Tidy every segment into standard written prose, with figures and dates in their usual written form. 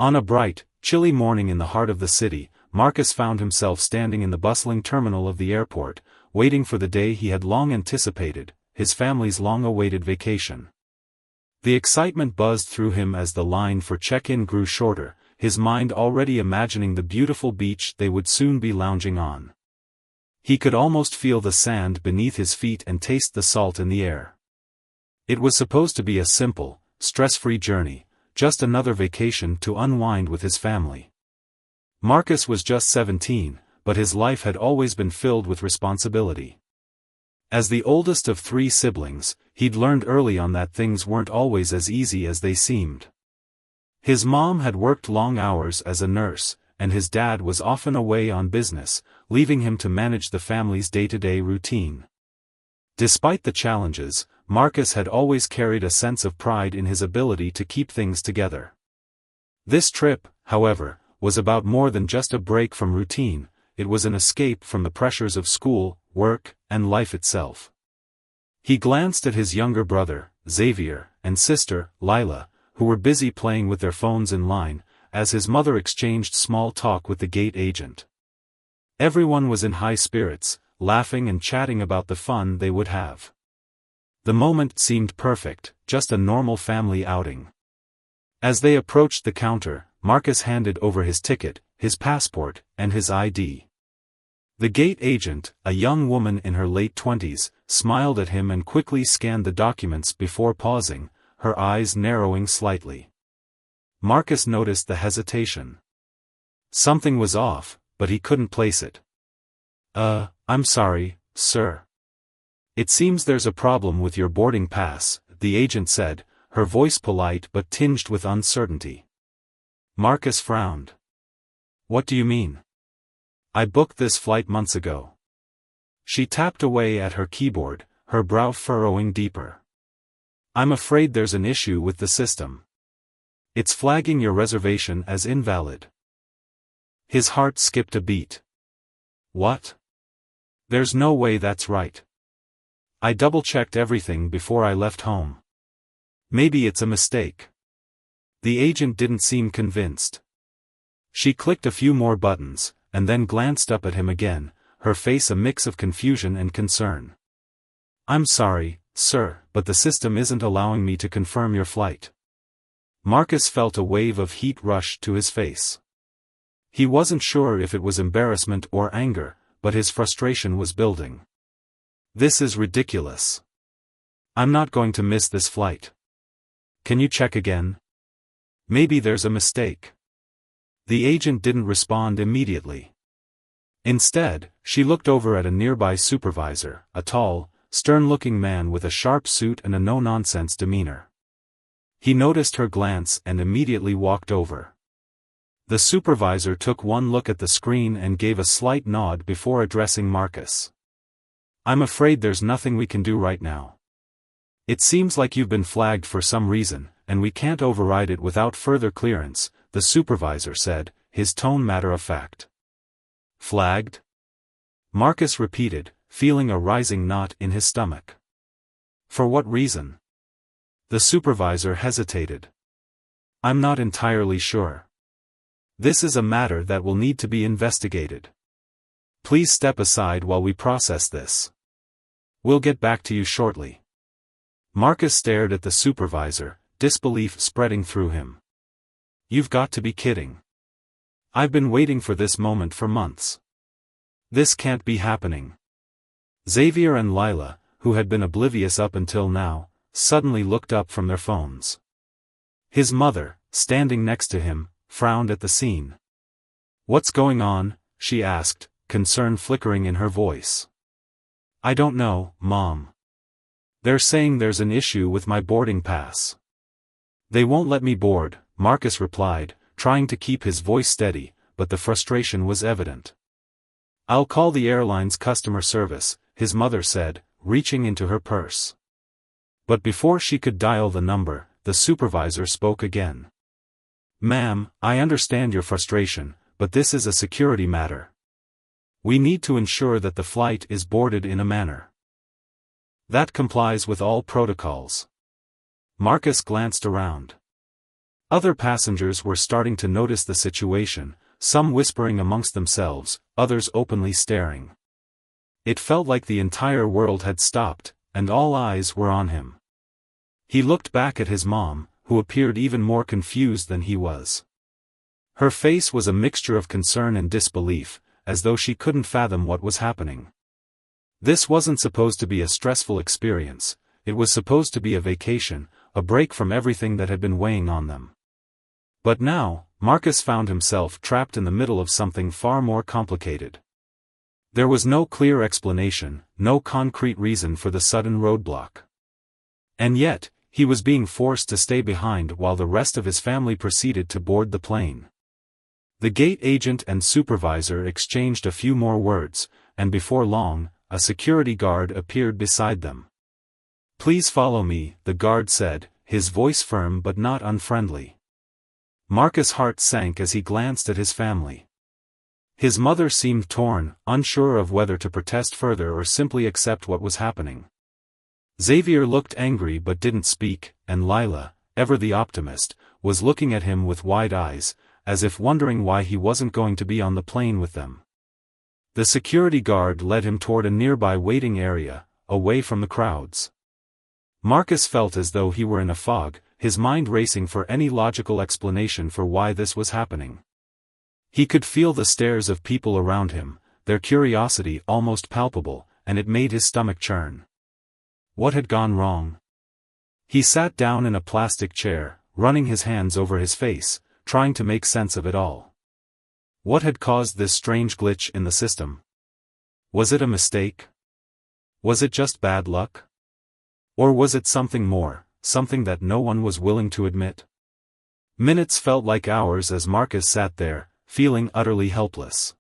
On a bright, chilly morning in the heart of the city, Marcus found himself standing in the bustling terminal of the airport, waiting for the day he had long anticipated, his family's long-awaited vacation. The excitement buzzed through him as the line for check-in grew shorter, his mind already imagining the beautiful beach they would soon be lounging on. He could almost feel the sand beneath his feet and taste the salt in the air. It was supposed to be a simple, stress-free journey, just another vacation to unwind with his family. Marcus was just 17, but his life had always been filled with responsibility. As the oldest of 3 siblings, he'd learned early on that things weren't always as easy as they seemed. His mom had worked long hours as a nurse, and his dad was often away on business, leaving him to manage the family's day-to-day routine. Despite the challenges, Marcus had always carried a sense of pride in his ability to keep things together. This trip, however, was about more than just a break from routine, it was an escape from the pressures of school, work, and life itself. He glanced at his younger brother, Xavier, and sister, Lila, who were busy playing with their phones in line, as his mother exchanged small talk with the gate agent. Everyone was in high spirits, laughing and chatting about the fun they would have. The moment seemed perfect, just a normal family outing. As they approached the counter, Marcus handed over his ticket, his passport, and his ID. The gate agent, a young woman in her late 20s, smiled at him and quickly scanned the documents before pausing, her eyes narrowing slightly. Marcus noticed the hesitation. Something was off, but he couldn't place it. I'm sorry, sir. It seems there's a problem with your boarding pass, the agent said, her voice polite but tinged with uncertainty. Marcus frowned. What do you mean? I booked this flight months ago. She tapped away at her keyboard, her brow furrowing deeper. I'm afraid there's an issue with the system. It's flagging your reservation as invalid. His heart skipped a beat. What? There's no way that's right. I double-checked everything before I left home. Maybe it's a mistake. The agent didn't seem convinced. She clicked a few more buttons, and then glanced up at him again, her face a mix of confusion and concern. I'm sorry, sir, but the system isn't allowing me to confirm your flight. Marcus felt a wave of heat rush to his face. He wasn't sure if it was embarrassment or anger, but his frustration was building. This is ridiculous. I'm not going to miss this flight. Can you check again? Maybe there's a mistake. The agent didn't respond immediately. Instead, she looked over at a nearby supervisor, a tall, stern-looking man with a sharp suit and a no-nonsense demeanor. He noticed her glance and immediately walked over. The supervisor took one look at the screen and gave a slight nod before addressing Marcus. I'm afraid there's nothing we can do right now. It seems like you've been flagged for some reason, and we can't override it without further clearance, the supervisor said, his tone matter-of-fact. Flagged? Marcus repeated, feeling a rising knot in his stomach. For what reason? The supervisor hesitated. I'm not entirely sure. This is a matter that will need to be investigated. Please step aside while we process this. We'll get back to you shortly. Marcus stared at the supervisor, disbelief spreading through him. You've got to be kidding. I've been waiting for this moment for months. This can't be happening. Xavier and Lila, who had been oblivious up until now, suddenly looked up from their phones. His mother, standing next to him, frowned at the scene. What's going on? She asked, concern flickering in her voice. I don't know, Mom. They're saying there's an issue with my boarding pass. They won't let me board, Marcus replied, trying to keep his voice steady, but the frustration was evident. I'll call the airline's customer service, his mother said, reaching into her purse. But before she could dial the number, the supervisor spoke again. Ma'am, I understand your frustration, but this is a security matter. We need to ensure that the flight is boarded in a manner that complies with all protocols. Marcus glanced around. Other passengers were starting to notice the situation, some whispering amongst themselves, others openly staring. It felt like the entire world had stopped, and all eyes were on him. He looked back at his mom, who appeared even more confused than he was. Her face was a mixture of concern and disbelief, as though she couldn't fathom what was happening. This wasn't supposed to be a stressful experience, it was supposed to be a vacation, a break from everything that had been weighing on them. But now, Marcus found himself trapped in the middle of something far more complicated. There was no clear explanation, no concrete reason for the sudden roadblock. And yet, he was being forced to stay behind while the rest of his family proceeded to board the plane. The gate agent and supervisor exchanged a few more words, and before long, a security guard appeared beside them. "Please follow me," the guard said, his voice firm but not unfriendly. Marcus' heart sank as he glanced at his family. His mother seemed torn, unsure of whether to protest further or simply accept what was happening. Xavier looked angry but didn't speak, and Lila, ever the optimist, was looking at him with wide eyes, as if wondering why he wasn't going to be on the plane with them. The security guard led him toward a nearby waiting area, away from the crowds. Marcus felt as though he were in a fog, his mind racing for any logical explanation for why this was happening. He could feel the stares of people around him, their curiosity almost palpable, and it made his stomach churn. What had gone wrong? He sat down in a plastic chair, running his hands over his face, trying to make sense of it all. What had caused this strange glitch in the system? Was it a mistake? Was it just bad luck? Or was it something more, something that no one was willing to admit? Minutes felt like hours as Marcus sat there, feeling utterly helpless.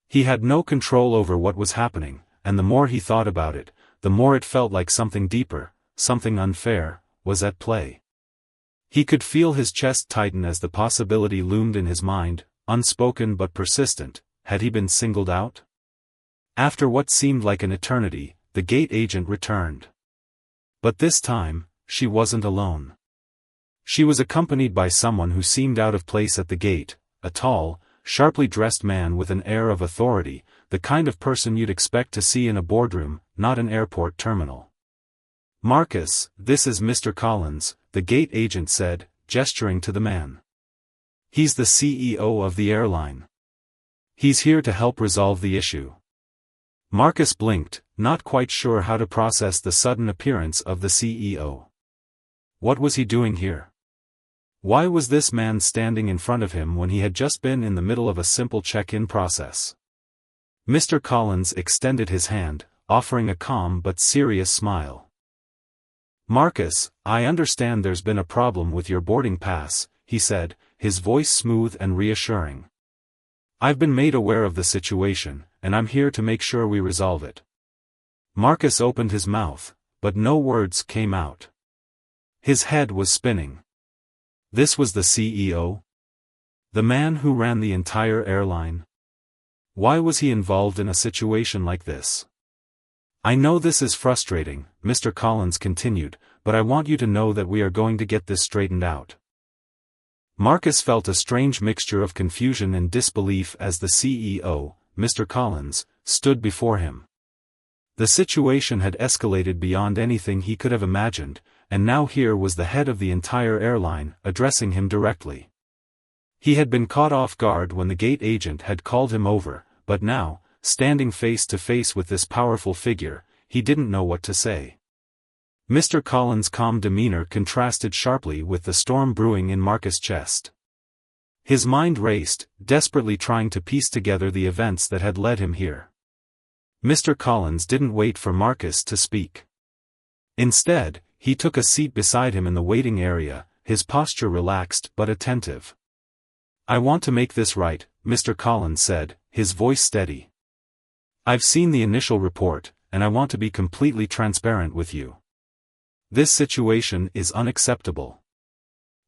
He had no control over what was happening, and the more he thought about it, the more it felt like something deeper, something unfair, was at play. He could feel his chest tighten as the possibility loomed in his mind, unspoken but persistent. Had he been singled out? After what seemed like an eternity, the gate agent returned. But this time, she wasn't alone. She was accompanied by someone who seemed out of place at the gate, a tall, sharply dressed man with an air of authority, the kind of person you'd expect to see in a boardroom, not an airport terminal. "Marcus, this is Mr. Collins," the gate agent said, gesturing to the man. "He's the CEO of the airline. He's here to help resolve the issue." Marcus blinked, not quite sure how to process the sudden appearance of the CEO. What was he doing here? Why was this man standing in front of him when he had just been in the middle of a simple check-in process? Mr. Collins extended his hand, offering a calm but serious smile. "Marcus, I understand there's been a problem with your boarding pass," he said, his voice smooth and reassuring. "I've been made aware of the situation, and I'm here to make sure we resolve it." Marcus opened his mouth, but no words came out. His head was spinning. This was the CEO? The man who ran the entire airline? Why was he involved in a situation like this? "I know this is frustrating," Mr. Collins continued, "but I want you to know that we are going to get this straightened out." Marcus felt a strange mixture of confusion and disbelief as the CEO, Mr. Collins, stood before him. The situation had escalated beyond anything he could have imagined, and now here was the head of the entire airline, addressing him directly. He had been caught off guard when the gate agent had called him over, but now, standing face to face with this powerful figure, he didn't know what to say. Mr. Collins' calm demeanor contrasted sharply with the storm brewing in Marcus' chest. His mind raced, desperately trying to piece together the events that had led him here. Mr. Collins didn't wait for Marcus to speak. Instead, he took a seat beside him in the waiting area, his posture relaxed but attentive. "I want to make this right," Mr. Collins said, his voice steady. "I've seen the initial report, and I want to be completely transparent with you. This situation is unacceptable."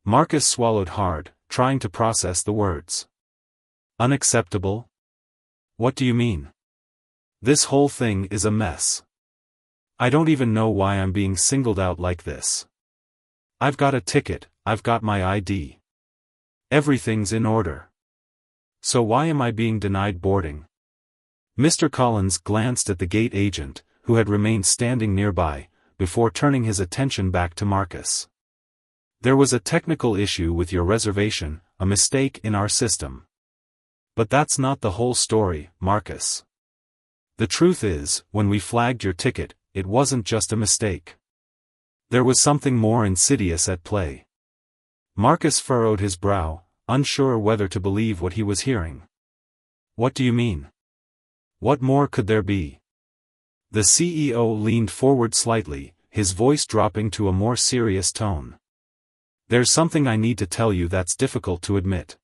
Marcus swallowed hard, trying to process the words. "Unacceptable? What do you mean? This whole thing is a mess. I don't even know why I'm being singled out like this. I've got a ticket, I've got my ID. Everything's in order. So why am I being denied boarding? Mr. Collins glanced at the gate agent, who had remained standing nearby, before turning his attention back to Marcus. There was a technical issue with your reservation, a mistake in our system. But that's not the whole story, Marcus. The truth is, when we flagged your ticket, it wasn't just a mistake. There was something more insidious at play. Marcus furrowed his brow, unsure whether to believe what he was hearing. What do you mean? What more could there be? The CEO leaned forward slightly, his voice dropping to a more serious tone. There's something I need to tell you that's difficult to admit.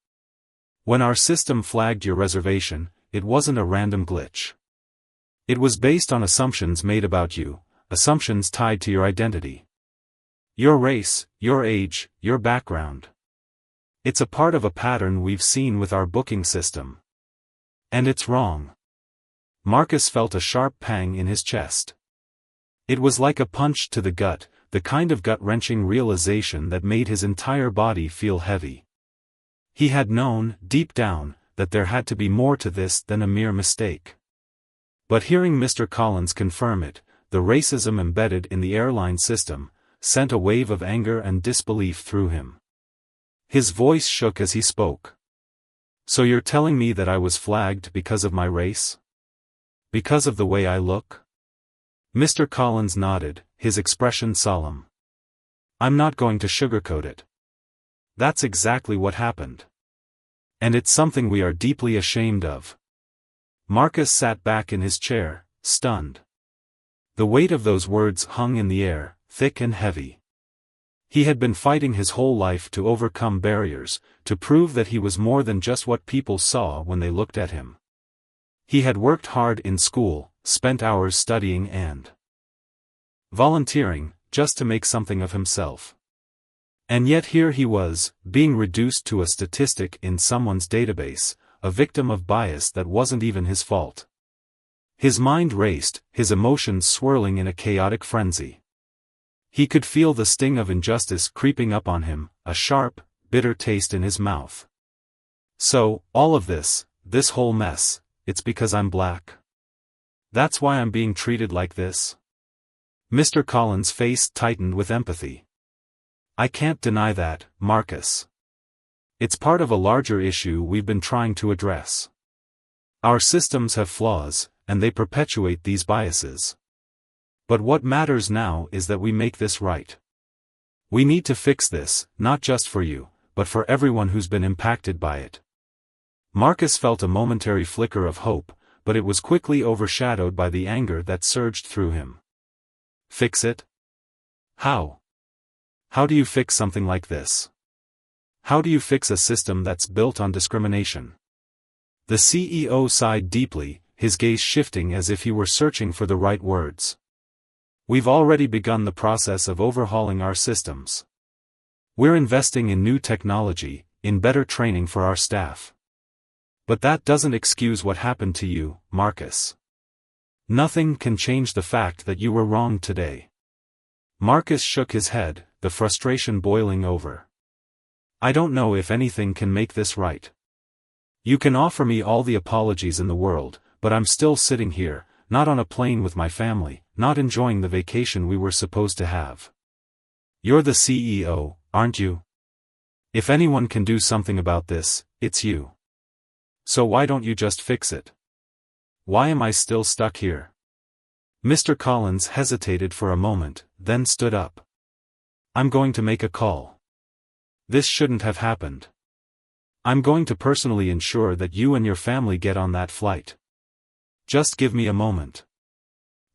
When our system flagged your reservation, it wasn't a random glitch. It was based on assumptions made about you, assumptions tied to your identity. Your race, your age, your background. It's a part of a pattern we've seen with our booking system. And it's wrong. Marcus felt a sharp pang in his chest. It was like a punch to the gut, the kind of gut-wrenching realization that made his entire body feel heavy. He had known, deep down, that there had to be more to this than a mere mistake. But hearing Mr. Collins confirm it, the racism embedded in the airline system, sent a wave of anger and disbelief through him. His voice shook as he spoke. So you're telling me that I was flagged because of my race? Because of the way I look? Mr. Collins nodded, his expression solemn. I'm not going to sugarcoat it. That's exactly what happened. And it's something we are deeply ashamed of. Marcus sat back in his chair, stunned. The weight of those words hung in the air, thick and heavy. He had been fighting his whole life to overcome barriers, to prove that he was more than just what people saw when they looked at him. He had worked hard in school, spent hours studying and volunteering, just to make something of himself. And yet here he was, being reduced to a statistic in someone's database, a victim of bias that wasn't even his fault. His mind raced, his emotions swirling in a chaotic frenzy. He could feel the sting of injustice creeping up on him, a sharp, bitter taste in his mouth. So, all of this whole mess, it's because I'm black. That's why I'm being treated like this? Mr. Collins' face tightened with empathy. I can't deny that, Marcus. It's part of a larger issue we've been trying to address. Our systems have flaws, and they perpetuate these biases. But what matters now is that we make this right. We need to fix this, not just for you, but for everyone who's been impacted by it. Marcus felt a momentary flicker of hope, but it was quickly overshadowed by the anger that surged through him. Fix it? How? How do you fix something like this? How do you fix a system that's built on discrimination? The CEO sighed deeply, his gaze shifting as if he were searching for the right words. We've already begun the process of overhauling our systems. We're investing in new technology, in better training for our staff. But that doesn't excuse what happened to you, Marcus. Nothing can change the fact that you were wrong today. Marcus shook his head, the frustration boiling over. I don't know if anything can make this right. You can offer me all the apologies in the world, but I'm still sitting here, not on a plane with my family, not enjoying the vacation we were supposed to have. You're the CEO, aren't you? If anyone can do something about this, it's you. So why don't you just fix it? Why am I still stuck here? Mr. Collins hesitated for a moment, then stood up. I'm going to make a call. This shouldn't have happened. I'm going to personally ensure that you and your family get on that flight. Just give me a moment.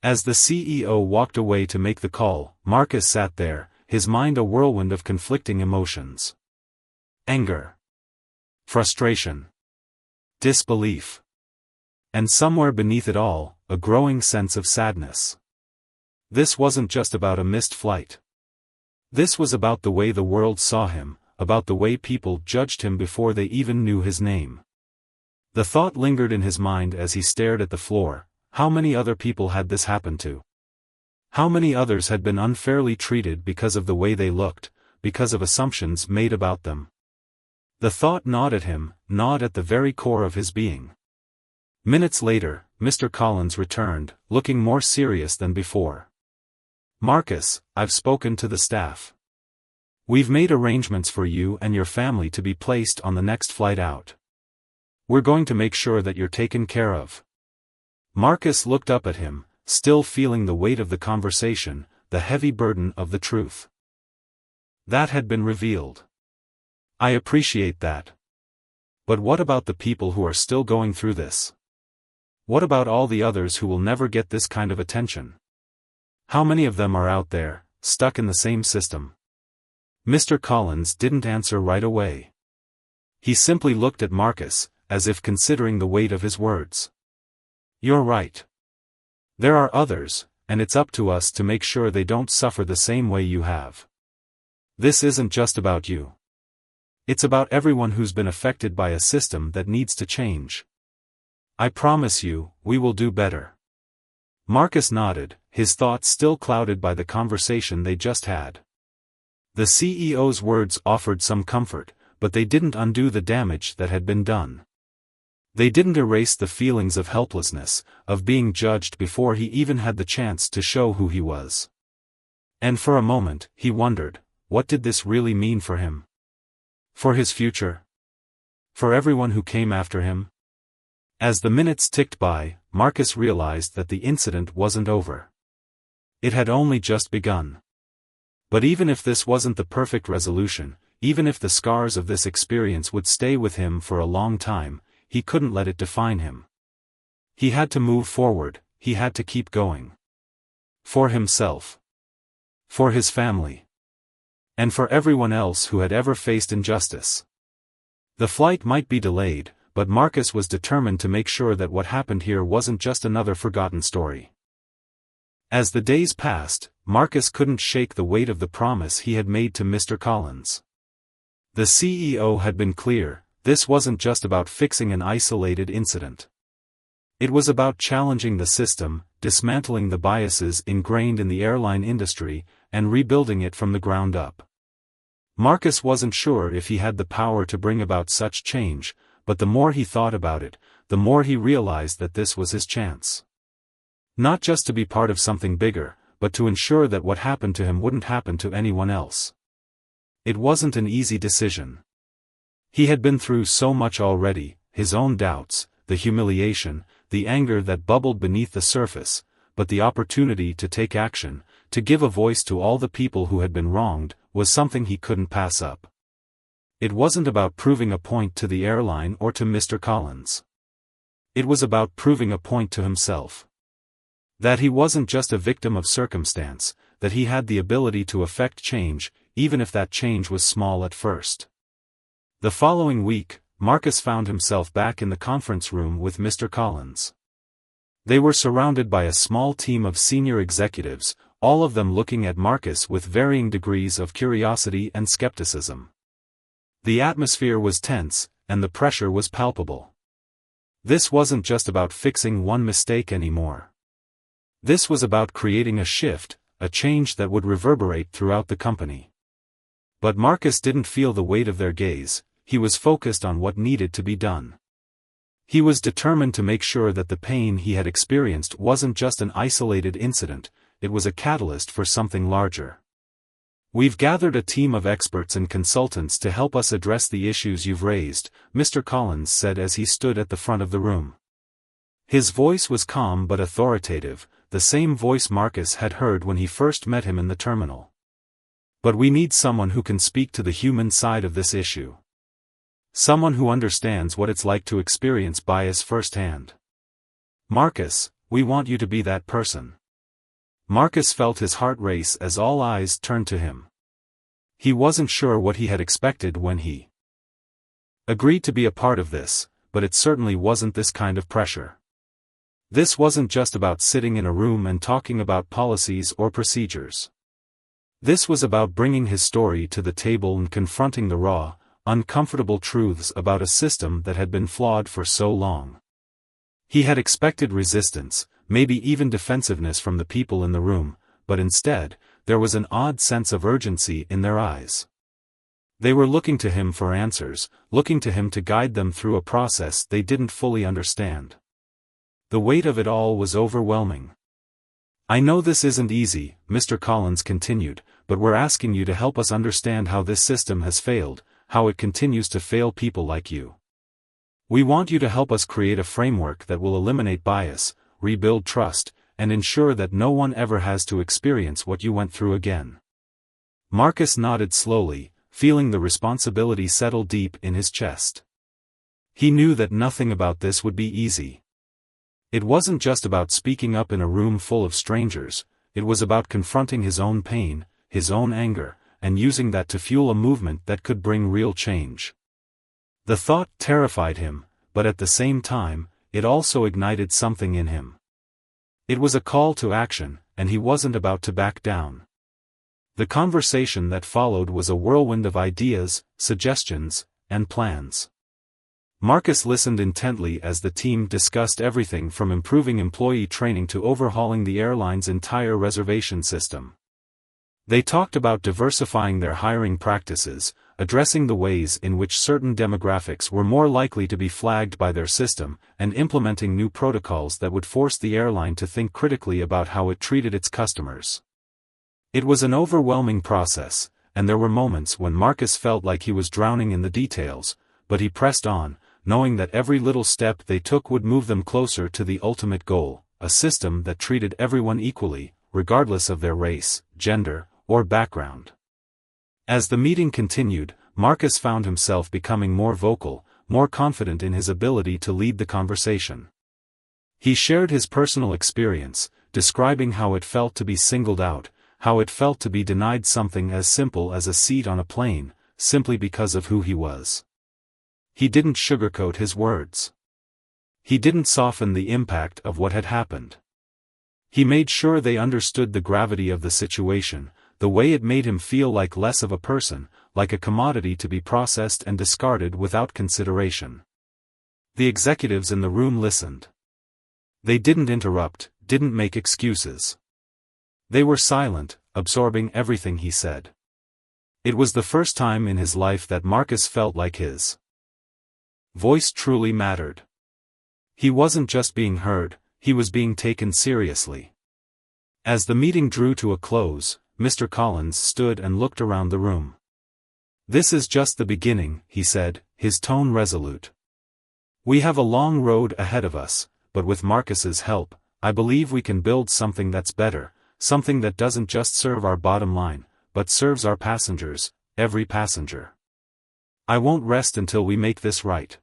As the CEO walked away to make the call, Marcus sat there, his mind a whirlwind of conflicting emotions. Anger. Frustration. Disbelief. And somewhere beneath it all, a growing sense of sadness. This wasn't just about a missed flight. This was about the way the world saw him, about the way people judged him before they even knew his name. The thought lingered in his mind as he stared at the floor. How many other people had this happened to? How many others had been unfairly treated because of the way they looked, because of assumptions made about them. The thought gnawed at him, gnawed at the very core of his being. Minutes later, Mr. Collins returned, looking more serious than before. "Marcus, I've spoken to the staff. We've made arrangements for you and your family to be placed on the next flight out. We're going to make sure that you're taken care of." Marcus looked up at him, still feeling the weight of the conversation, the heavy burden of the truth that had been revealed. "I appreciate that. But what about the people who are still going through this? What about all the others who will never get this kind of attention? How many of them are out there, stuck in the same system?" Mr. Collins didn't answer right away. He simply looked at Marcus, as if considering the weight of his words. "You're right. There are others, and it's up to us to make sure they don't suffer the same way you have. This isn't just about you. It's about everyone who's been affected by a system that needs to change. I promise you, we will do better." Marcus nodded, his thoughts still clouded by the conversation they just had. The CEO's words offered some comfort, but they didn't undo the damage that had been done. They didn't erase the feelings of helplessness, of being judged before he even had the chance to show who he was. And for a moment, he wondered, what did this really mean for him? For his future? For everyone who came after him? As the minutes ticked by, Marcus realized that the incident wasn't over. It had only just begun. But even if this wasn't the perfect resolution, even if the scars of this experience would stay with him for a long time, he couldn't let it define him. He had to move forward, he had to keep going. For himself. For his family. And for everyone else who had ever faced injustice. The flight might be delayed, but Marcus was determined to make sure that what happened here wasn't just another forgotten story. As the days passed, Marcus couldn't shake the weight of the promise he had made to Mr. Collins. The CEO had been clear, this wasn't just about fixing an isolated incident. It was about challenging the system, dismantling the biases ingrained in the airline industry, and rebuilding it from the ground up. Marcus wasn't sure if he had the power to bring about such change, but the more he thought about it, the more he realized that this was his chance. Not just to be part of something bigger, but to ensure that what happened to him wouldn't happen to anyone else. It wasn't an easy decision. He had been through so much already, his own doubts, the humiliation, the anger that bubbled beneath the surface, but the opportunity to take action, to give a voice to all the people who had been wronged, was something he couldn't pass up. It wasn't about proving a point to the airline or to Mr. Collins. It was about proving a point to himself. That he wasn't just a victim of circumstance, that he had the ability to affect change, even if that change was small at first. The following week, Marcus found himself back in the conference room with Mr. Collins. They were surrounded by a small team of senior executives, all of them looking at Marcus with varying degrees of curiosity and skepticism. The atmosphere was tense, and the pressure was palpable. This wasn't just about fixing one mistake anymore. This was about creating a shift, a change that would reverberate throughout the company. But Marcus didn't feel the weight of their gaze, he was focused on what needed to be done. He was determined to make sure that the pain he had experienced wasn't just an isolated incident, it was a catalyst for something larger. "We've gathered a team of experts and consultants to help us address the issues you've raised," Mr. Collins said as he stood at the front of the room. His voice was calm but authoritative, the same voice Marcus had heard when he first met him in the terminal. "But we need someone who can speak to the human side of this issue. Someone who understands what it's like to experience bias firsthand. Marcus, we want you to be that person." Marcus felt his heart race as all eyes turned to him. He wasn't sure what he had expected when he agreed to be a part of this, but it certainly wasn't this kind of pressure. This wasn't just about sitting in a room and talking about policies or procedures. This was about bringing his story to the table and confronting the raw, uncomfortable truths about a system that had been flawed for so long. He had expected resistance, maybe even defensiveness from the people in the room, but instead, there was an odd sense of urgency in their eyes. They were looking to him for answers, looking to him to guide them through a process they didn't fully understand. The weight of it all was overwhelming. "I know this isn't easy," Mr. Collins continued, "but we're asking you to help us understand how this system has failed, how it continues to fail people like you. We want you to help us create a framework that will eliminate bias, rebuild trust, and ensure that no one ever has to experience what you went through again." Marcus nodded slowly, feeling the responsibility settle deep in his chest. He knew that nothing about this would be easy. It wasn't just about speaking up in a room full of strangers, it was about confronting his own pain, his own anger, and using that to fuel a movement that could bring real change. The thought terrified him, but at the same time, it also ignited something in him. It was a call to action, and he wasn't about to back down. The conversation that followed was a whirlwind of ideas, suggestions, and plans. Marcus listened intently as the team discussed everything from improving employee training to overhauling the airline's entire reservation system. They talked about diversifying their hiring practices, addressing the ways in which certain demographics were more likely to be flagged by their system, and implementing new protocols that would force the airline to think critically about how it treated its customers. It was an overwhelming process, and there were moments when Marcus felt like he was drowning in the details, but he pressed on, knowing that every little step they took would move them closer to the ultimate goal, a system that treated everyone equally, regardless of their race, gender, or background. As the meeting continued, Marcus found himself becoming more vocal, more confident in his ability to lead the conversation. He shared his personal experience, describing how it felt to be singled out, how it felt to be denied something as simple as a seat on a plane, simply because of who he was. He didn't sugarcoat his words. He didn't soften the impact of what had happened. He made sure they understood the gravity of the situation, the way it made him feel like less of a person, like a commodity to be processed and discarded without consideration. The executives in the room listened. They didn't interrupt, didn't make excuses. They were silent, absorbing everything he said. It was the first time in his life that Marcus felt like his voice truly mattered. He wasn't just being heard, he was being taken seriously. As the meeting drew to a close, Mr. Collins stood and looked around the room. "This is just the beginning," he said, his tone resolute. "We have a long road ahead of us, but with Marcus's help, I believe we can build something that's better, something that doesn't just serve our bottom line, but serves our passengers, every passenger. I won't rest until we make this right."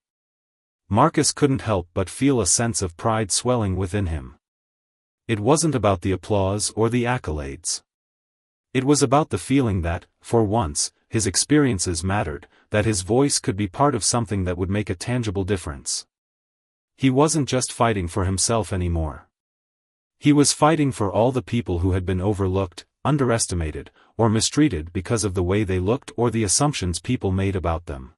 Marcus couldn't help but feel a sense of pride swelling within him. It wasn't about the applause or the accolades. It was about the feeling that, for once, his experiences mattered, that his voice could be part of something that would make a tangible difference. He wasn't just fighting for himself anymore. He was fighting for all the people who had been overlooked, underestimated, or mistreated because of the way they looked or the assumptions people made about them.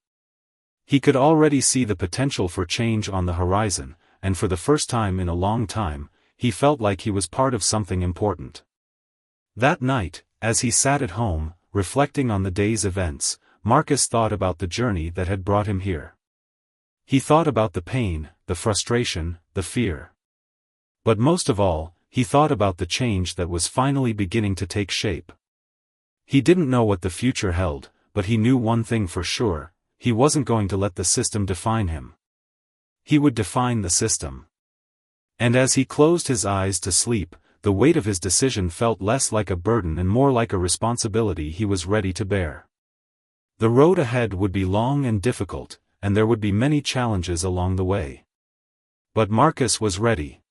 He could already see the potential for change on the horizon, and for the first time in a long time, he felt like he was part of something important. That night, as he sat at home, reflecting on the day's events, Marcus thought about the journey that had brought him here. He thought about the pain, the frustration, the fear. But most of all, he thought about the change that was finally beginning to take shape. He didn't know what the future held, but he knew one thing for sure: he wasn't going to let the system define him. He would define the system. And as he closed his eyes to sleep, the weight of his decision felt less like a burden and more like a responsibility he was ready to bear. The road ahead would be long and difficult, and there would be many challenges along the way. But Marcus was ready.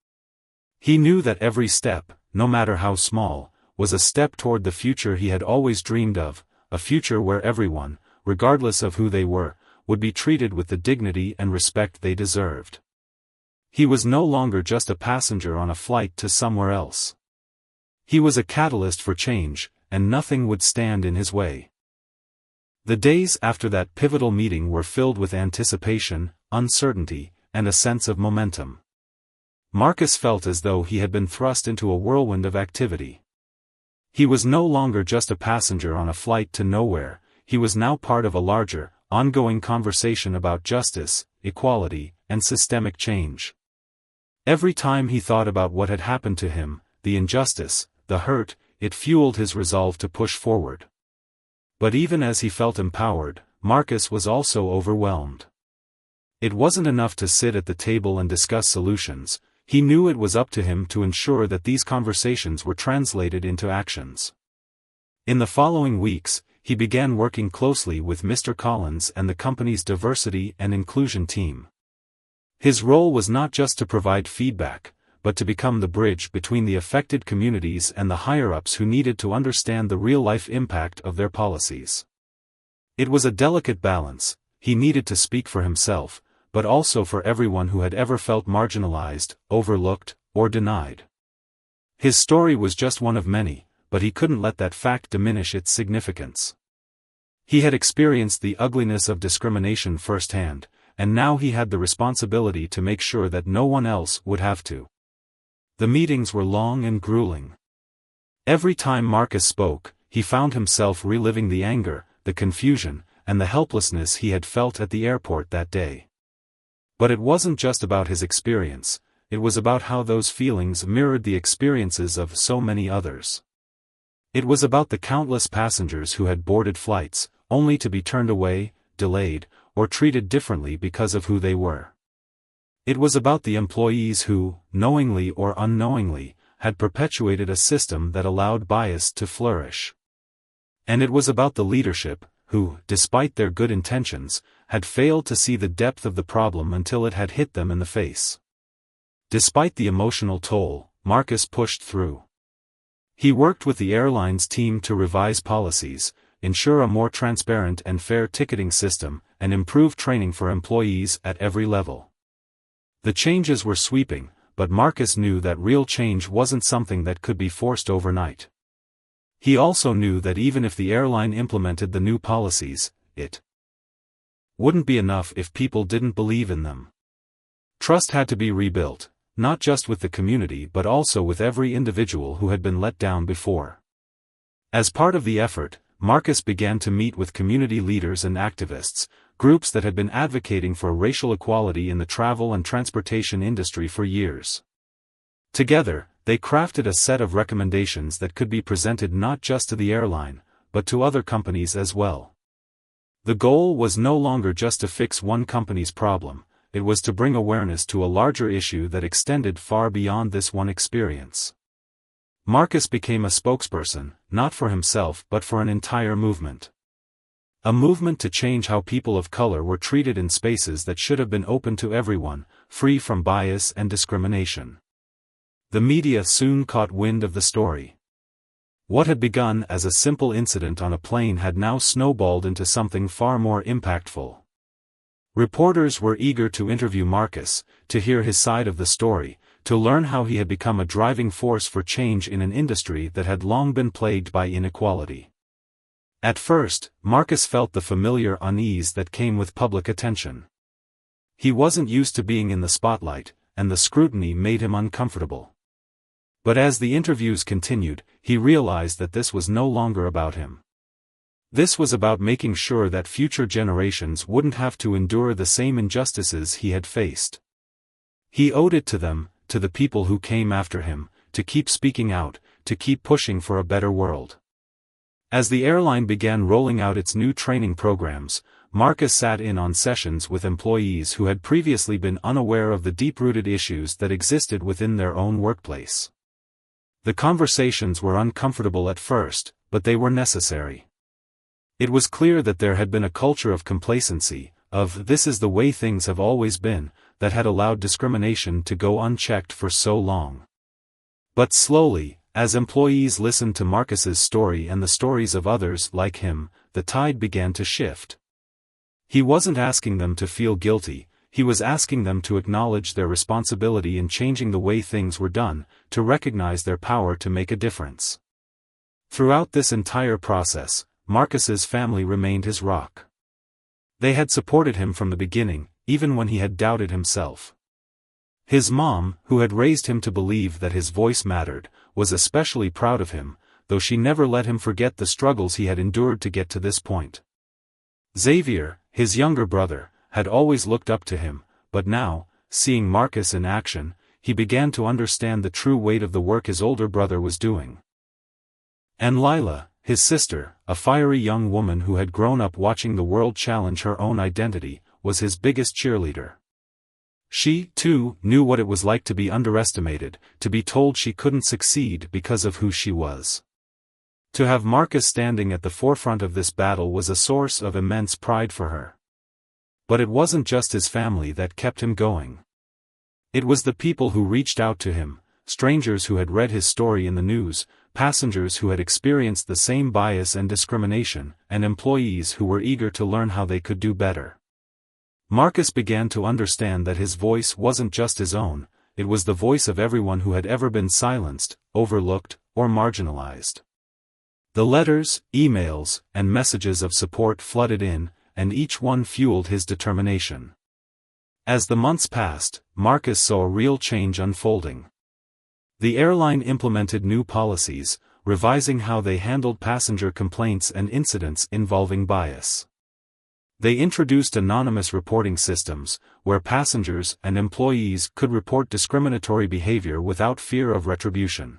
He knew that every step, no matter how small, was a step toward the future he had always dreamed of, a future where everyone, regardless of who they were, would be treated with the dignity and respect they deserved. He was no longer just a passenger on a flight to somewhere else. He was a catalyst for change, and nothing would stand in his way. The days after that pivotal meeting were filled with anticipation, uncertainty, and a sense of momentum. Marcus felt as though he had been thrust into a whirlwind of activity. He was no longer just a passenger on a flight to nowhere, he was now part of a larger, ongoing conversation about justice, equality, and systemic change. Every time he thought about what had happened to him, the injustice, the hurt, it fueled his resolve to push forward. But even as he felt empowered, Marcus was also overwhelmed. It wasn't enough to sit at the table and discuss solutions. He knew it was up to him to ensure that these conversations were translated into actions. In the following weeks, he began working closely with Mr. Collins and the company's diversity and inclusion team. His role was not just to provide feedback, but to become the bridge between the affected communities and the higher-ups who needed to understand the real-life impact of their policies. It was a delicate balance. He needed to speak for himself, but also for everyone who had ever felt marginalized, overlooked, or denied. His story was just one of many, but he couldn't let that fact diminish its significance. He had experienced the ugliness of discrimination firsthand, and now he had the responsibility to make sure that no one else would have to. The meetings were long and grueling. Every time Marcus spoke, he found himself reliving the anger, the confusion, and the helplessness he had felt at the airport that day. But it wasn't just about his experience, it was about how those feelings mirrored the experiences of so many others. It was about the countless passengers who had boarded flights, only to be turned away, delayed, or treated differently because of who they were. It was about the employees who, knowingly or unknowingly, had perpetuated a system that allowed bias to flourish. And it was about the leadership, who, despite their good intentions, had failed to see the depth of the problem until it had hit them in the face. Despite the emotional toll, Marcus pushed through. He worked with the airline's team to revise policies, ensure a more transparent and fair ticketing system, and improve training for employees at every level. The changes were sweeping, but Marcus knew that real change wasn't something that could be forced overnight. He also knew that even if the airline implemented the new policies, it wouldn't be enough if people didn't believe in them. Trust had to be rebuilt, not just with the community but also with every individual who had been let down before. As part of the effort, Marcus began to meet with community leaders and activists, groups that had been advocating for racial equality in the travel and transportation industry for years. Together, they crafted a set of recommendations that could be presented not just to the airline, but to other companies as well. The goal was no longer just to fix one company's problem, it was to bring awareness to a larger issue that extended far beyond this one experience. Marcus became a spokesperson, not for himself but for an entire movement. A movement to change how people of color were treated in spaces that should have been open to everyone, free from bias and discrimination. The media soon caught wind of the story. What had begun as a simple incident on a plane had now snowballed into something far more impactful. Reporters were eager to interview Marcus, to hear his side of the story, to learn how he had become a driving force for change in an industry that had long been plagued by inequality. At first, Marcus felt the familiar unease that came with public attention. He wasn't used to being in the spotlight, and the scrutiny made him uncomfortable. But as the interviews continued, he realized that this was no longer about him. This was about making sure that future generations wouldn't have to endure the same injustices he had faced. He owed it to them, to the people who came after him, to keep speaking out, to keep pushing for a better world. As the airline began rolling out its new training programs, Marcus sat in on sessions with employees who had previously been unaware of the deep-rooted issues that existed within their own workplace. The conversations were uncomfortable at first, but they were necessary. It was clear that there had been a culture of complacency, of "this is the way things have always been," that had allowed discrimination to go unchecked for so long. But slowly, as employees listened to Marcus's story and the stories of others like him, the tide began to shift. He wasn't asking them to feel guilty, he was asking them to acknowledge their responsibility in changing the way things were done, to recognize their power to make a difference. Throughout this entire process, Marcus's family remained his rock. They had supported him from the beginning, even when he had doubted himself. His mom, who had raised him to believe that his voice mattered, was especially proud of him, though she never let him forget the struggles he had endured to get to this point. Xavier, his younger brother, had always looked up to him, but now, seeing Marcus in action, he began to understand the true weight of the work his older brother was doing. And Lila, his sister, a fiery young woman who had grown up watching the world challenge her own identity, was his biggest cheerleader. She, too, knew what it was like to be underestimated, to be told she couldn't succeed because of who she was. To have Marcus standing at the forefront of this battle was a source of immense pride for her. But it wasn't just his family that kept him going. It was the people who reached out to him, strangers who had read his story in the news, passengers who had experienced the same bias and discrimination, and employees who were eager to learn how they could do better. Marcus began to understand that his voice wasn't just his own, it was the voice of everyone who had ever been silenced, overlooked, or marginalized. The letters, emails, and messages of support flooded in, and each one fueled his determination. As the months passed, Marcus saw a real change unfolding. The airline implemented new policies, revising how they handled passenger complaints and incidents involving bias. They introduced anonymous reporting systems, where passengers and employees could report discriminatory behavior without fear of retribution.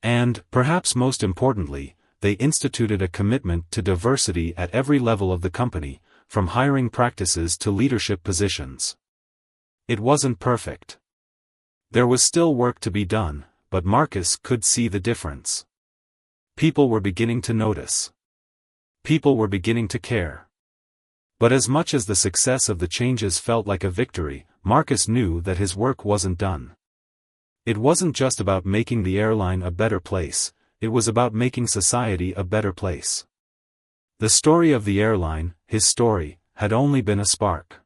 And, perhaps most importantly, they instituted a commitment to diversity at every level of the company, from hiring practices to leadership positions. It wasn't perfect. There was still work to be done, but Marcus could see the difference. People were beginning to notice. People were beginning to care. But as much as the success of the changes felt like a victory, Marcus knew that his work wasn't done. It wasn't just about making the airline a better place, it was about making society a better place. The story of the airline, his story, had only been a spark.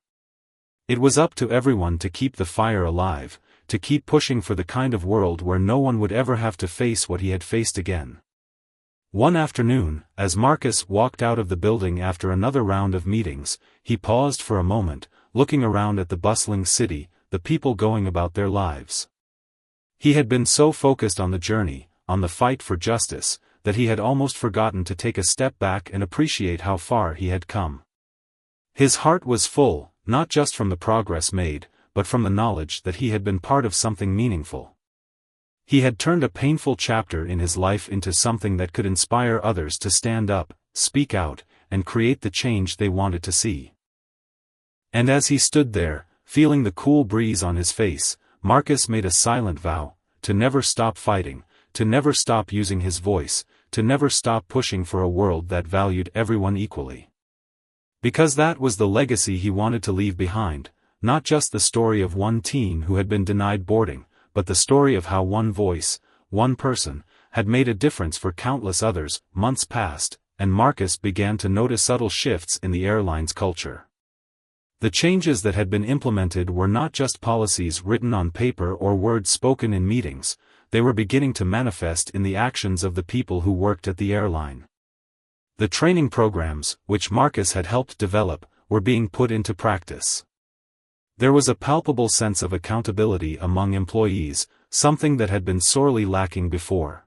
It was up to everyone to keep the fire alive, to keep pushing for the kind of world where no one would ever have to face what he had faced again. One afternoon, as Marcus walked out of the building after another round of meetings, he paused for a moment, looking around at the bustling city, the people going about their lives. He had been so focused on the journey, on the fight for justice, that he had almost forgotten to take a step back and appreciate how far he had come. His heart was full, not just from the progress made, but from the knowledge that he had been part of something meaningful. He had turned a painful chapter in his life into something that could inspire others to stand up, speak out, and create the change they wanted to see. And as he stood there, feeling the cool breeze on his face, Marcus made a silent vow, to never stop fighting, to never stop using his voice, to never stop pushing for a world that valued everyone equally. Because that was the legacy he wanted to leave behind, not just the story of one teen who had been denied boarding, but the story of how one voice, one person, had made a difference for countless others. Months passed, and Marcus began to notice subtle shifts in the airline's culture. The changes that had been implemented were not just policies written on paper or words spoken in meetings, they were beginning to manifest in the actions of the people who worked at the airline. The training programs, which Marcus had helped develop, were being put into practice. There was a palpable sense of accountability among employees, something that had been sorely lacking before.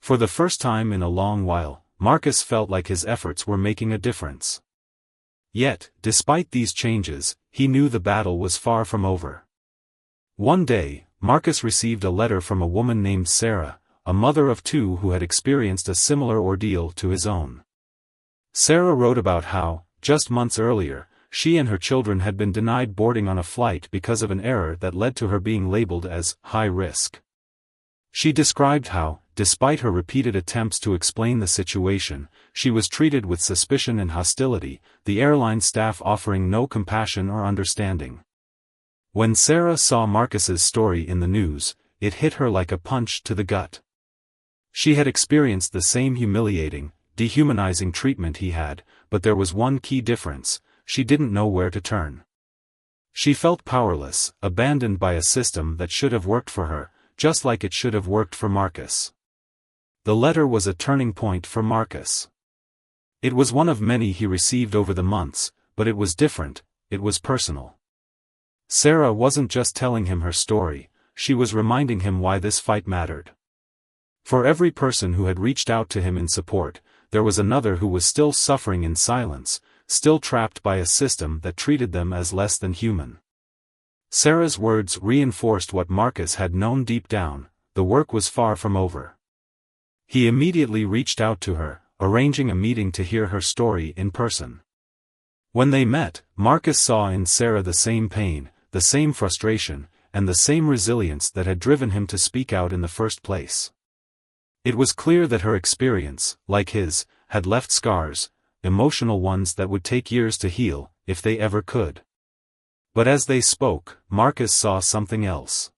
For the first time in a long while, Marcus felt like his efforts were making a difference. Yet, despite these changes, he knew the battle was far from over. One day, Marcus received a letter from a woman named Sarah, a mother of two who had experienced a similar ordeal to his own. Sarah wrote about how, just months earlier, she and her children had been denied boarding on a flight because of an error that led to her being labeled as high risk. She described how, despite her repeated attempts to explain the situation, she was treated with suspicion and hostility, the airline staff offering no compassion or understanding. When Sarah saw Marcus's story in the news, it hit her like a punch to the gut. She had experienced the same humiliating, dehumanizing treatment he had, but there was one key difference: she didn't know where to turn. She felt powerless, abandoned by a system that should have worked for her, just like it should have worked for Marcus. The letter was a turning point for Marcus. It was one of many he received over the months, but it was different, it was personal. Sarah wasn't just telling him her story, she was reminding him why this fight mattered. For every person who had reached out to him in support, there was another who was still suffering in silence, still trapped by a system that treated them as less than human. Sarah's words reinforced what Marcus had known deep down: the work was far from over. He immediately reached out to her, arranging a meeting to hear her story in person. When they met, Marcus saw in Sarah the same pain, the same frustration, and the same resilience that had driven him to speak out in the first place. It was clear that her experience, like his, had left scars, emotional ones that would take years to heal, if they ever could. But as they spoke, Marcus saw something else.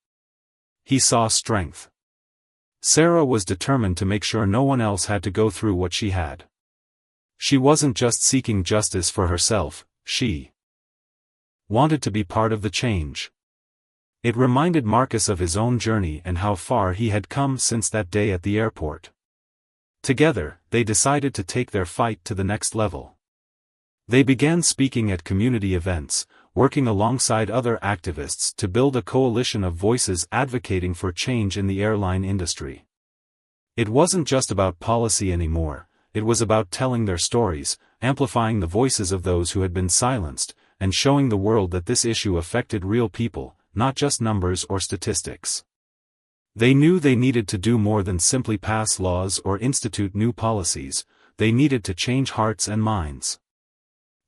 He saw strength. Sarah was determined to make sure no one else had to go through what she had. She wasn't just seeking justice for herself, she wanted to be part of the change. It reminded Marcus of his own journey and how far he had come since that day at the airport. Together, they decided to take their fight to the next level. They began speaking at community events, working alongside other activists to build a coalition of voices advocating for change in the airline industry. It wasn't just about policy anymore, it was about telling their stories, amplifying the voices of those who had been silenced, and showing the world that this issue affected real people, not just numbers or statistics. They knew they needed to do more than simply pass laws or institute new policies, they needed to change hearts and minds.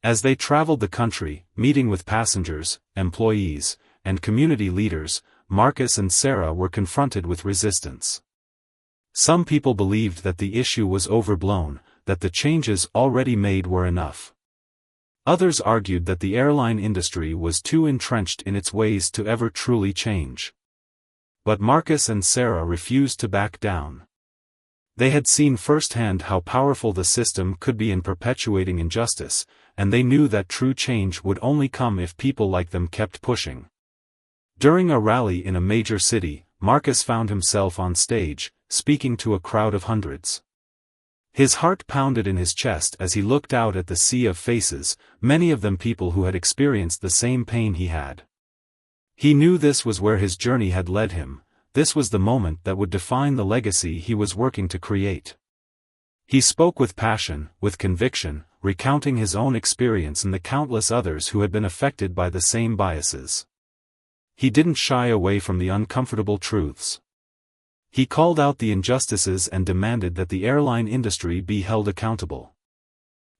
As they traveled the country, meeting with passengers, employees, and community leaders, Marcus and Sarah were confronted with resistance. Some people believed that the issue was overblown, that the changes already made were enough. Others argued that the airline industry was too entrenched in its ways to ever truly change. But Marcus and Sarah refused to back down. They had seen firsthand how powerful the system could be in perpetuating injustice, and they knew that true change would only come if people like them kept pushing. During a rally in a major city, Marcus found himself on stage, speaking to a crowd of hundreds. His heart pounded in his chest as he looked out at the sea of faces, many of them people who had experienced the same pain he had. He knew this was where his journey had led him, this was the moment that would define the legacy he was working to create. He spoke with passion, with conviction, recounting his own experience and the countless others who had been affected by the same biases. He didn't shy away from the uncomfortable truths. He called out the injustices and demanded that the airline industry be held accountable.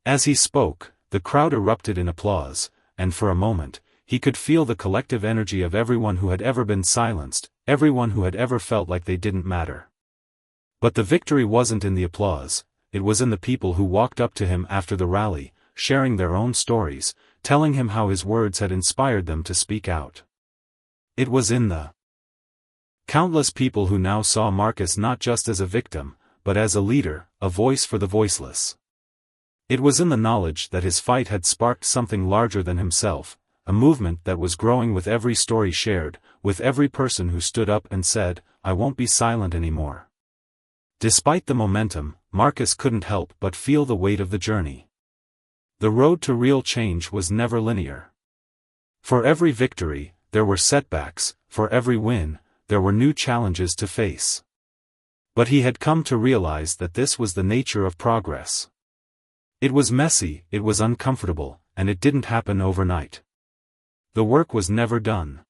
As he spoke, the crowd erupted in applause, and for a moment, he could feel the collective energy of everyone who had ever been silenced, everyone who had ever felt like they didn't matter. But the victory wasn't in the applause, it was in the people who walked up to him after the rally, sharing their own stories, telling him how his words had inspired them to speak out. It was in the countless people who now saw Marcus not just as a victim, but as a leader, a voice for the voiceless. It was in the knowledge that his fight had sparked something larger than himself, a movement that was growing with every story shared, with every person who stood up and said, "I won't be silent anymore." Despite the momentum, Marcus couldn't help but feel the weight of the journey. The road to real change was never linear. For every victory, there were setbacks, for every win, there were new challenges to face. But he had come to realize that this was the nature of progress. It was messy, it was uncomfortable, and it didn't happen overnight. The work was never done.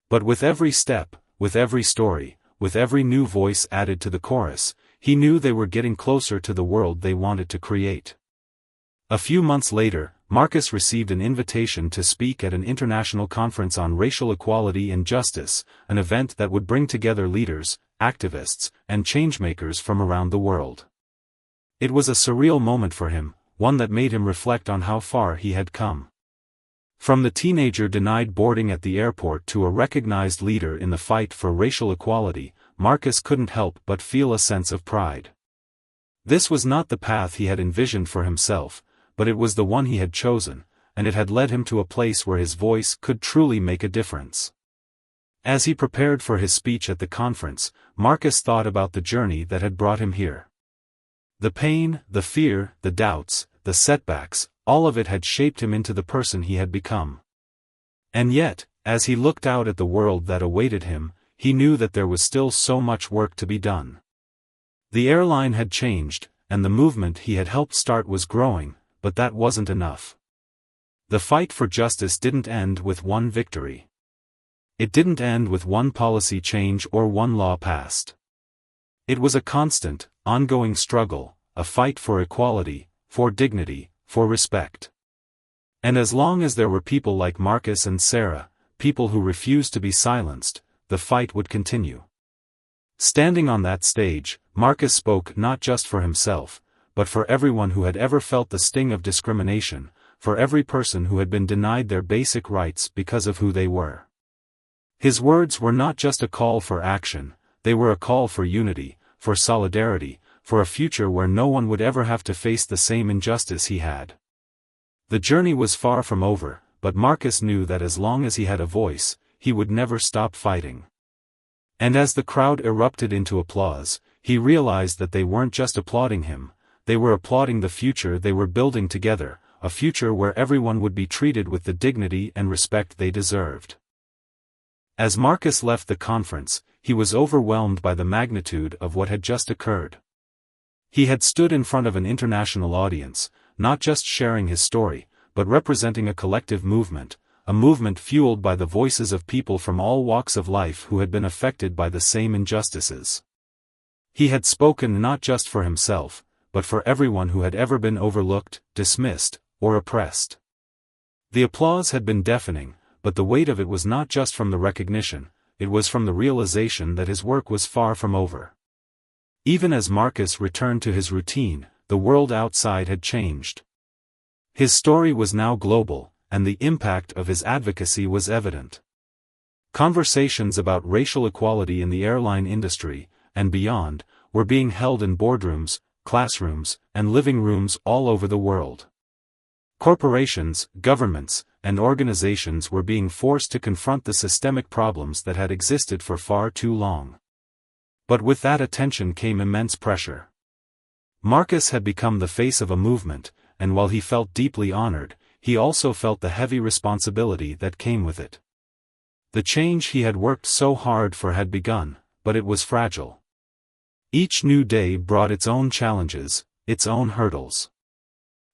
But with every step, with every story, with every new voice added to the chorus, he knew they were getting closer to the world they wanted to create. A few months later, Marcus received an invitation to speak at an international conference on racial equality and justice, an event that would bring together leaders, activists, and changemakers from around the world. It was a surreal moment for him, one that made him reflect on how far he had come. From the teenager denied boarding at the airport to a recognized leader in the fight for racial equality, Marcus couldn't help but feel a sense of pride. This was not the path he had envisioned for himself, but it was the one he had chosen, and it had led him to a place where his voice could truly make a difference. As he prepared for his speech at the conference, Marcus thought about the journey that had brought him here. The pain, the fear, the doubts, the setbacks, all of it had shaped him into the person he had become. And yet, as he looked out at the world that awaited him, he knew that there was still so much work to be done. The airline had changed, and the movement he had helped start was growing, but that wasn't enough. The fight for justice didn't end with one victory. It didn't end with one policy change or one law passed. It was a constant, ongoing struggle, a fight for equality, for dignity, for respect. And as long as there were people like Marcus and Sarah, people who refused to be silenced, the fight would continue. Standing on that stage, Marcus spoke not just for himself, but for everyone who had ever felt the sting of discrimination, for every person who had been denied their basic rights because of who they were. His words were not just a call for action, they were a call for unity, for solidarity, for a future where no one would ever have to face the same injustice he had. The journey was far from over, but Marcus knew that as long as he had a voice, he would never stop fighting. And as the crowd erupted into applause, he realized that they weren't just applauding him, they were applauding the future they were building together, a future where everyone would be treated with the dignity and respect they deserved. As Marcus left the conference, he was overwhelmed by the magnitude of what had just occurred. He had stood in front of an international audience, not just sharing his story, but representing a collective movement, a movement fueled by the voices of people from all walks of life who had been affected by the same injustices. He had spoken not just for himself, but for everyone who had ever been overlooked, dismissed, or oppressed. The applause had been deafening, but the weight of it was not just from the recognition, it was from the realization that his work was far from over. Even as Marcus returned to his routine, the world outside had changed. His story was now global, and the impact of his advocacy was evident. Conversations about racial equality in the airline industry, and beyond, were being held in boardrooms, classrooms, and living rooms all over the world. Corporations, governments, and organizations were being forced to confront the systemic problems that had existed for far too long. But with that attention came immense pressure. Marcus had become the face of a movement, and while he felt deeply honored, he also felt the heavy responsibility that came with it. The change he had worked so hard for had begun, but it was fragile. Each new day brought its own challenges, its own hurdles.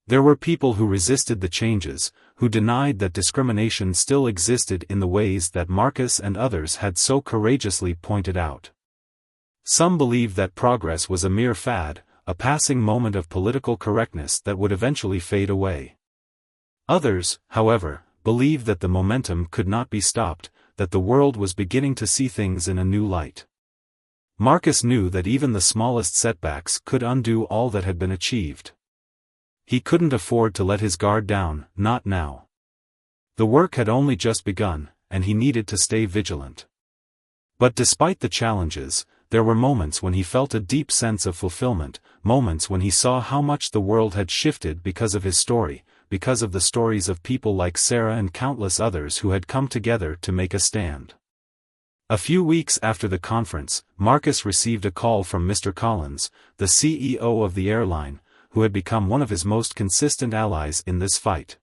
There were people who resisted the changes, who denied that discrimination still existed in the ways that Marcus and others had so courageously pointed out. Some believed that progress was a mere fad, a passing moment of political correctness that would eventually fade away. Others, however, believed that the momentum could not be stopped, that the world was beginning to see things in a new light. Marcus knew that even the smallest setbacks could undo all that had been achieved. He couldn't afford to let his guard down, not now. The work had only just begun, and he needed to stay vigilant. But despite the challenges, there were moments when he felt a deep sense of fulfillment, moments when he saw how much the world had shifted because of his story, because of the stories of people like Sarah and countless others who had come together to make a stand. A few weeks after the conference, Marcus received a call from Mr. Collins, the CEO of the airline, who had become one of his most consistent allies in this fight.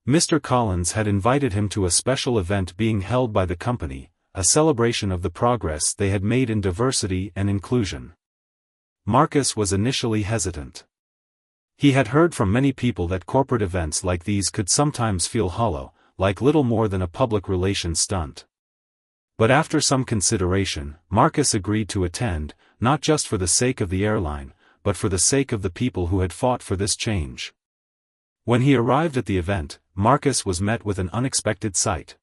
Mr. Collins had invited him to a special event being held by the company, a celebration of the progress they had made in diversity and inclusion. Marcus was initially hesitant. He had heard from many people that corporate events like these could sometimes feel hollow, like little more than a public relations stunt. But after some consideration, Marcus agreed to attend, not just for the sake of the airline, but for the sake of the people who had fought for this change. When he arrived at the event, Marcus was met with an unexpected sight.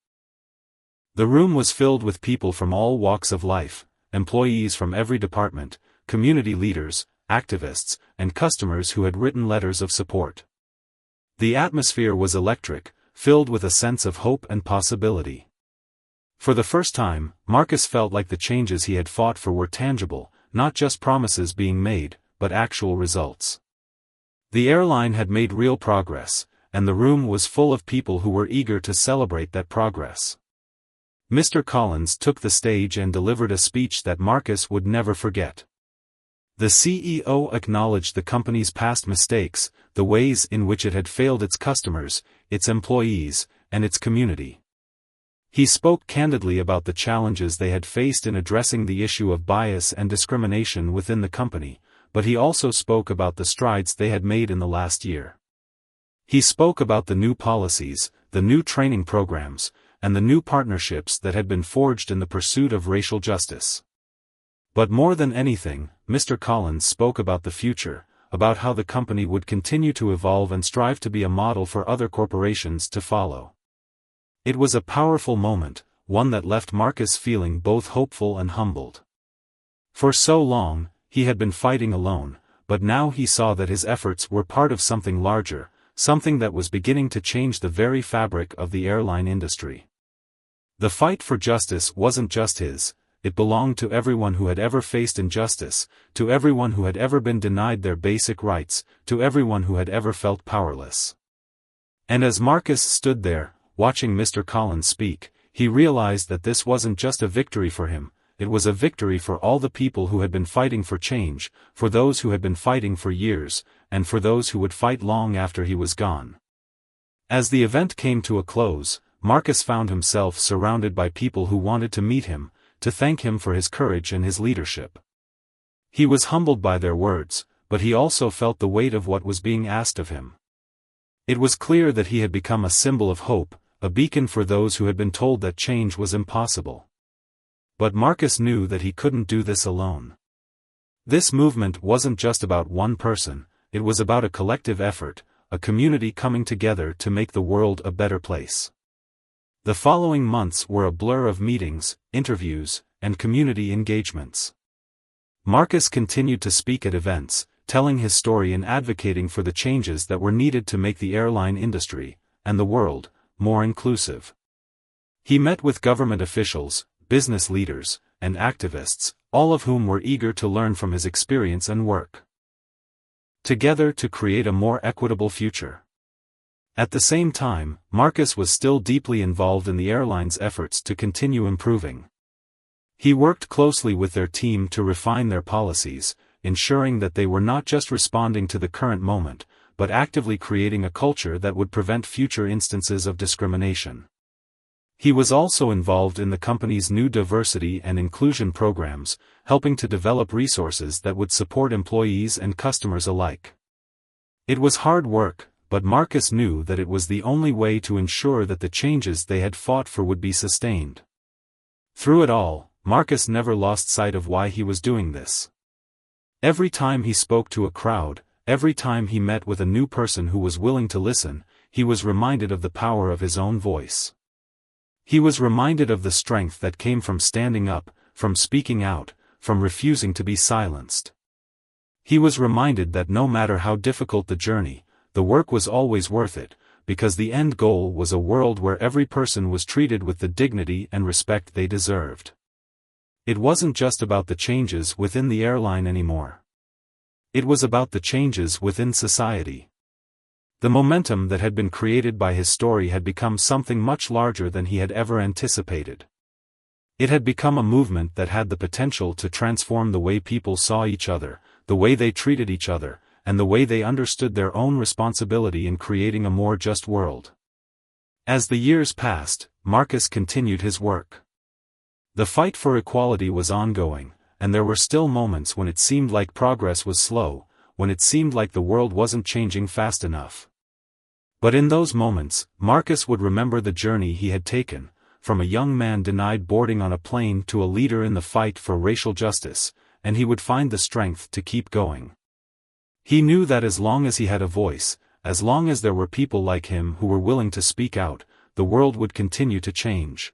The room was filled with people from all walks of life, employees from every department, community leaders, activists, and customers who had written letters of support. The atmosphere was electric, filled with a sense of hope and possibility. For the first time, Marcus felt like the changes he had fought for were tangible, not just promises being made, but actual results. The airline had made real progress, and the room was full of people who were eager to celebrate that progress. Mr. Collins took the stage and delivered a speech that Marcus would never forget. The CEO acknowledged the company's past mistakes, the ways in which it had failed its customers, its employees, and its community. He spoke candidly about the challenges they had faced in addressing the issue of bias and discrimination within the company, but he also spoke about the strides they had made in the last year. He spoke about the new policies, the new training programs, and the new partnerships that had been forged in the pursuit of racial justice. But more than anything, Mr. Collins spoke about the future, about how the company would continue to evolve and strive to be a model for other corporations to follow. It was a powerful moment, one that left Marcus feeling both hopeful and humbled. For so long, he had been fighting alone, but now he saw that his efforts were part of something larger, something that was beginning to change the very fabric of the airline industry. The fight for justice wasn't just his. It belonged to everyone who had ever faced injustice, to everyone who had ever been denied their basic rights, to everyone who had ever felt powerless. And as Marcus stood there, watching Mr. Collins speak, he realized that this wasn't just a victory for him, it was a victory for all the people who had been fighting for change, for those who had been fighting for years, and for those who would fight long after he was gone. As the event came to a close, Marcus found himself surrounded by people who wanted to meet him, to thank him for his courage and his leadership. He was humbled by their words, but he also felt the weight of what was being asked of him. It was clear that he had become a symbol of hope, a beacon for those who had been told that change was impossible. But Marcus knew that he couldn't do this alone. This movement wasn't just about one person, it was about a collective effort, a community coming together to make the world a better place. The following months were a blur of meetings, interviews, and community engagements. Marcus continued to speak at events, telling his story and advocating for the changes that were needed to make the airline industry, and the world, more inclusive. He met with government officials, business leaders, and activists, all of whom were eager to learn from his experience and work together to create a more equitable future. At the same time, Marcus was still deeply involved in the airline's efforts to continue improving. He worked closely with their team to refine their policies, ensuring that they were not just responding to the current moment, but actively creating a culture that would prevent future instances of discrimination. He was also involved in the company's new diversity and inclusion programs, helping to develop resources that would support employees and customers alike. It was hard work, but Marcus knew that it was the only way to ensure that the changes they had fought for would be sustained. Through it all, Marcus never lost sight of why he was doing this. Every time he spoke to a crowd, every time he met with a new person who was willing to listen, he was reminded of the power of his own voice. He was reminded of the strength that came from standing up, from speaking out, from refusing to be silenced. He was reminded that no matter how difficult the journey, the work was always worth it, because the end goal was a world where every person was treated with the dignity and respect they deserved. It wasn't just about the changes within the airline anymore. It was about the changes within society. The momentum that had been created by his story had become something much larger than he had ever anticipated. It had become a movement that had the potential to transform the way people saw each other, the way they treated each other, and the way they understood their own responsibility in creating a more just world. As the years passed, Marcus continued his work. The fight for equality was ongoing, and there were still moments when it seemed like progress was slow, when it seemed like the world wasn't changing fast enough. But in those moments, Marcus would remember the journey he had taken, from a young man denied boarding on a plane to a leader in the fight for racial justice, and he would find the strength to keep going. He knew that as long as he had a voice, as long as there were people like him who were willing to speak out, the world would continue to change.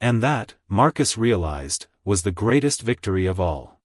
And that, Marcus realized, was the greatest victory of all.